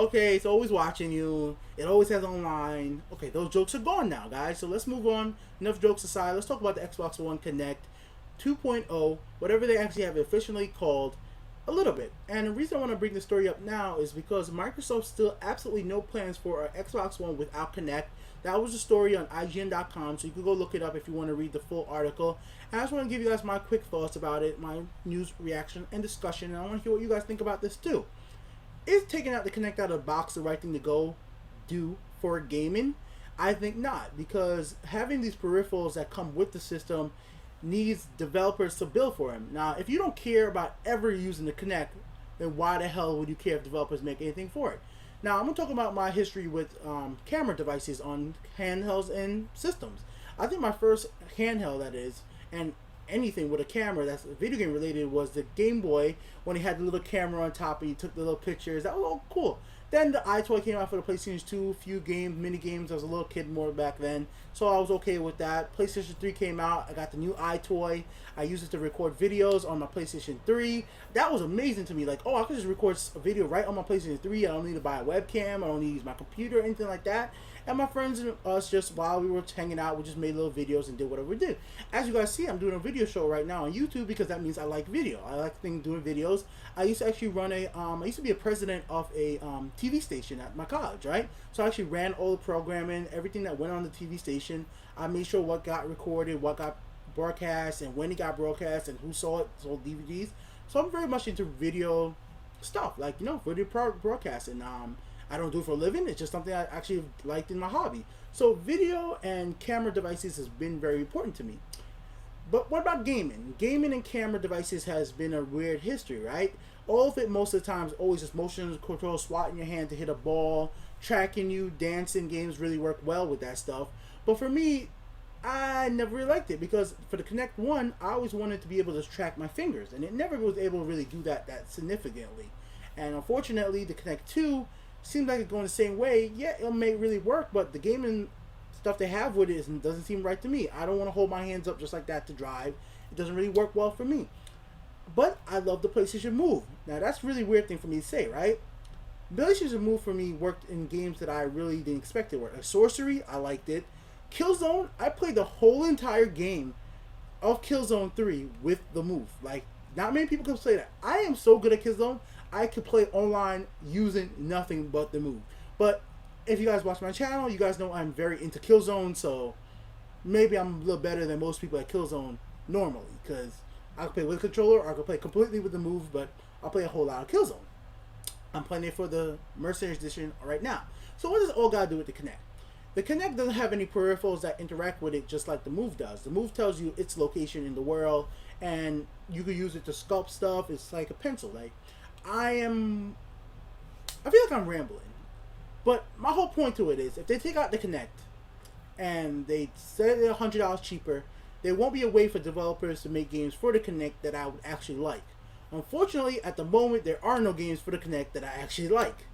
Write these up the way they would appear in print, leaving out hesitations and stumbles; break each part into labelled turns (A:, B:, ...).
A: Okay, it's always watching you. It always has online. Okay, those jokes are gone now, guys. So let's move on. Enough jokes aside. Let's talk about the Xbox One Kinect 2.0, whatever they actually have it officially called, a little bit. And the reason I want to bring the story up now is because Microsoft still absolutely no plans for an Xbox One without Kinect. That was a story on IGN.com, so you can go look it up if you want to read the full article. And I just want to give you guys my quick thoughts about it, my news reaction and discussion, and I want to hear what you guys think about this too. Is taking out the Kinect out of the box the right thing to go do for gaming? I think not, because having these peripherals that come with the system needs developers to build for them. Now, if you don't care about ever using the Kinect, then why the hell would you care if developers make anything for it? Now, I'm going to talk about my history with camera devices on handhelds and systems. I think my first handheld, that is, and anything with a camera that's video game related, was the Game Boy, when he had the little camera on top and he took the little pictures. That was all cool. Then the iToy came out for the PlayStation 2, a few games, mini games. I was a little kid more back then, so I was okay with that. PlayStation 3 came out. I got the new iToy. I used it to record videos on my PlayStation 3. That was amazing to me. Like, oh, I could just record a video right on my PlayStation 3. I don't need to buy a webcam. I don't need to use my computer or anything like that. And my friends and us, just while we were hanging out, we just made little videos and did whatever we did. As you guys see, I'm doing a video show right now on YouTube because that means I like video. I like doing videos. I used to actually run I used to be a president of a TV station at my college, right? So I actually ran all the programming, everything that went on the TV station. I made sure what got recorded, what got broadcast, and when it got broadcast, and who saw it, sold DVDs. So I'm very much into video stuff, like, video broadcasting. I don't do it for a living. It's just something I actually liked in my hobby. So video and camera devices has been very important to me. But what about gaming? Gaming and camera devices has been a weird history, right? All of it most of the time is always just motion control, swatting your hand to hit a ball, tracking you. Dancing games really work well with that stuff. But for me, I never really liked it because for the Kinect 1, I always wanted to be able to track my fingers, and it never was able to really do that significantly. And unfortunately, the Kinect 2 seems like it's going the same way. Yeah, it may really work, but the gaming stuff they have with it doesn't seem right to me. I don't want to hold my hands up just like that to drive. It doesn't really work well for me. But I love the PlayStation Move. Now, that's a really weird thing for me to say, right? PlayStation Move for me worked in games that I really didn't expect it to work. Like Sorcery, I liked it. Killzone, I played the whole entire game of Killzone 3 with the Move. Like, not many people can play that. I am so good at Killzone, I could play online using nothing but the Move. But if you guys watch my channel, you guys know I'm very into Killzone, so maybe I'm a little better than most people at Killzone normally, because I can play with a controller or I can play completely with the Move, but I'll play a whole lot of Killzone. I'm playing it for the Mercenaries Edition right now. So what does all got to do with the Kinect? The Kinect doesn't have any peripherals that interact with it just like the Move does. The Move tells you its location in the world, and you can use it to sculpt stuff. It's like a pencil. Like, I feel like I'm rambling, but my whole point to it is, if they take out the Kinect and they set it $100 cheaper, there won't be a way for developers to make games for the Kinect that I would actually like. Unfortunately, at the moment, there are no games for the Kinect that I actually like.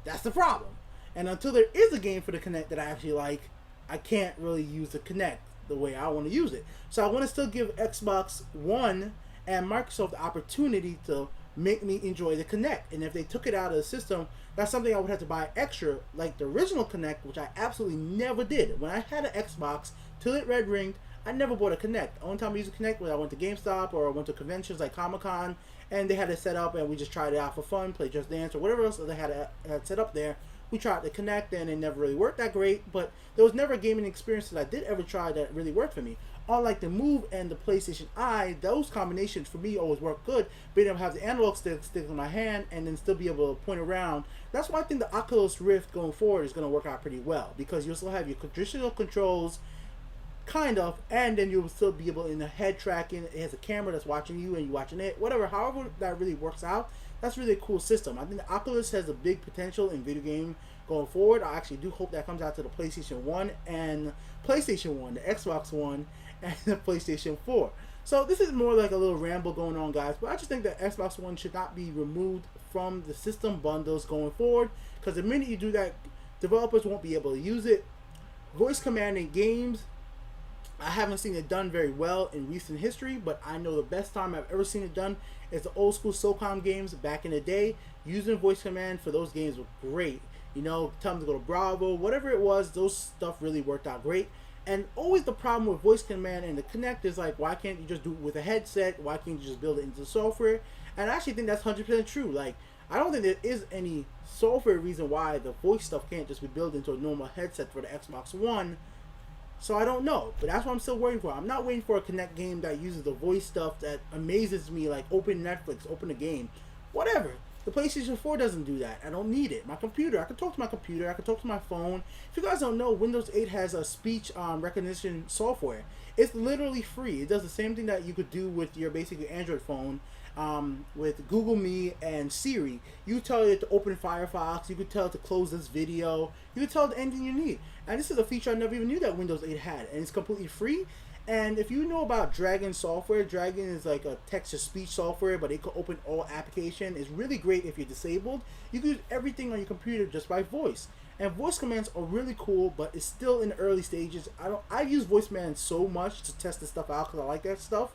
A: That's the problem. And until there is a game for the Kinect that I actually like, I can't really use the Kinect the way I want to use it. So I want to still give Xbox One and Microsoft the opportunity to make me enjoy the Kinect. And if they took it out of the system, that's something I would have to buy extra, like the original Kinect, which I absolutely never did. When I had an Xbox till it red ringed, I never bought a Kinect. The only time I used a Kinect was I went to GameStop or I went to conventions like Comic-Con, and they had it set up and we just tried it out for fun, play Just Dance or whatever else they had set up there. We tried to Kinect and it never really worked that great, but there was never a gaming experience that I did ever try that really worked for me. Unlike the Move and the PlayStation Eye, those combinations for me always work good. Being able to have the analog stick in my hand and then still be able to point around. That's why I think the Oculus Rift going forward is going to work out pretty well, because you'll still have your traditional controls, kind of, and then you'll still be able in the head tracking. It has a camera that's watching you and you watching it. Whatever, however that really works out, that's really a cool system. I think the Oculus has a big potential in video game going forward. I actually do hope that comes out to the PlayStation 1 and PlayStation 1, the Xbox One, and the PlayStation 4. So this is more like a little ramble going on, guys, but I just think that Xbox One should not be removed from the system bundles going forward, because the minute you do that, developers won't be able to use it. Voice command in games I haven't seen it done very well in recent history, but I know the best time I've ever seen it done is the old school SOCOM games back in the day. Using voice command for those games was great. You know, tell them to go to Bravo, whatever it was, those stuff really worked out great. And always the problem with voice command and the Kinect is like, why can't you just do it with a headset? Why can't you just build it into the software? And I actually think that's 100% true. Like, I don't think there is any software reason why the voice stuff can't just be built into a normal headset for the Xbox One. So I don't know, but that's what I'm still waiting for. I'm not waiting for a Kinect game that uses the voice stuff that amazes me, like open Netflix, open a game, whatever. The PlayStation 4 doesn't do that. I don't need it. My computer, I can talk to my computer, I can talk to my phone. If you guys don't know, Windows 8 has a speech recognition software. It's literally free. It does the same thing that you could do with your basically Android phone. With Google Me and Siri, you tell it to open Firefox, you could tell it to close this video, you could tell it anything you need. And this is a feature I never even knew that Windows 8 had, and it's completely free. And if you know about Dragon software, Dragon is like a text-to-speech software, but it can open all application. It's really great if you're disabled. You can do everything on your computer just by voice. And voice commands are really cool, but it's still in the early stages. I use voice commands so much to test this stuff out because I like that stuff.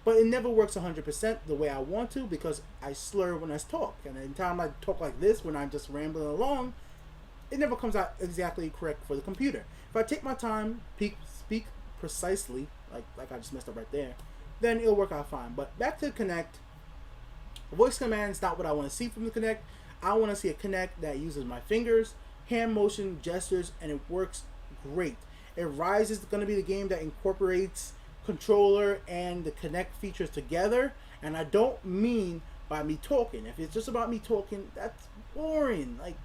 A: But it never works 100% the way I want to because I slur when I talk. And the time I talk like this, when I'm just rambling along, it never comes out exactly correct for the computer. If I take my time, speak precisely, like I just messed up right there, then it'll work out fine. But back to Kinect, voice command is not what I want to see from the Kinect. I want to see a Kinect that uses my fingers, hand motion, gestures, and it works great. Rise is going to be the game that incorporates controller and the Kinect features together, and I don't mean by me talking. If it's just about me talking, that's boring. Like,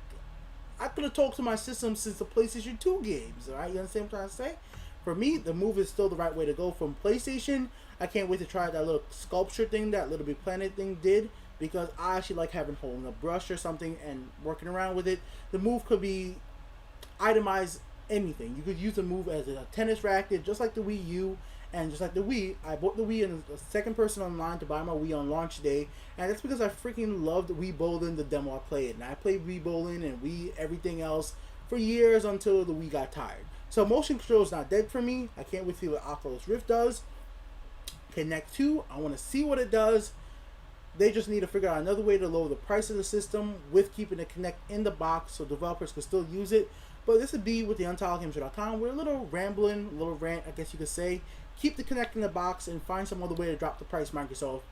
A: I could have talked to my system since the PlayStation 2 games, alright? You understand what I'm trying to say? For me, the move is still the right way to go from PlayStation. I can't wait to try that little sculpture thing that Little Big Planet thing did, because I actually like having holding a brush or something and working around with it. The move could be itemized anything. You could use the move as a tennis racket, just like the Wii U. And just like the Wii, I bought the Wii and the second person online to buy my Wii on launch day. And that's because I freaking loved Wii Bowling, the demo I played. And I played Wii Bowling and Wii everything else for years until the Wii got tired. So motion control is not dead for me. I can't wait to see what Oculus Rift does. Kinect 2, I want to see what it does. They just need to figure out another way to lower the price of the system with keeping the Kinect in the box so developers can still use it. But this would be with the UntitledGameShow.com. We're a little rambling, a little rant, I guess you could say. Keep the Kinect in the box and find some other way to drop the price, Microsoft.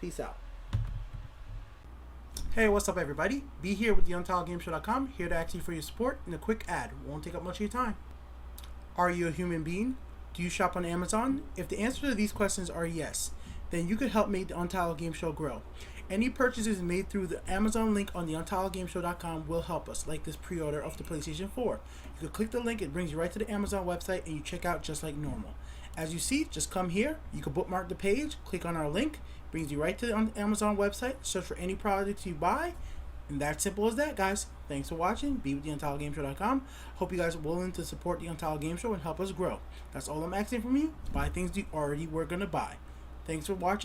A: Peace out. Hey, what's up, everybody? Be here with the UntitledGameShow.com, here to ask you for your support in a quick ad. Won't take up much of your time. Are you a human being? Do you shop on Amazon? If the answer to these questions are yes, then you could help make the Untitled Game Show grow. Any purchases made through the Amazon link on the UntitledGameShow.com will help us, like this pre-order of the PlayStation 4. You can click the link, it brings you right to the Amazon website, and you check out just like normal. As you see, just come here, you can bookmark the page, click on our link, brings you right to the Amazon website, search for any products you buy, and that's simple as that, guys. Thanks for watching, be with the UntitledGameShow.com. Hope you guys are willing to support the Untitled Game Show and help us grow. That's all I'm asking from you, buy things you already were going to buy. Thanks for watching.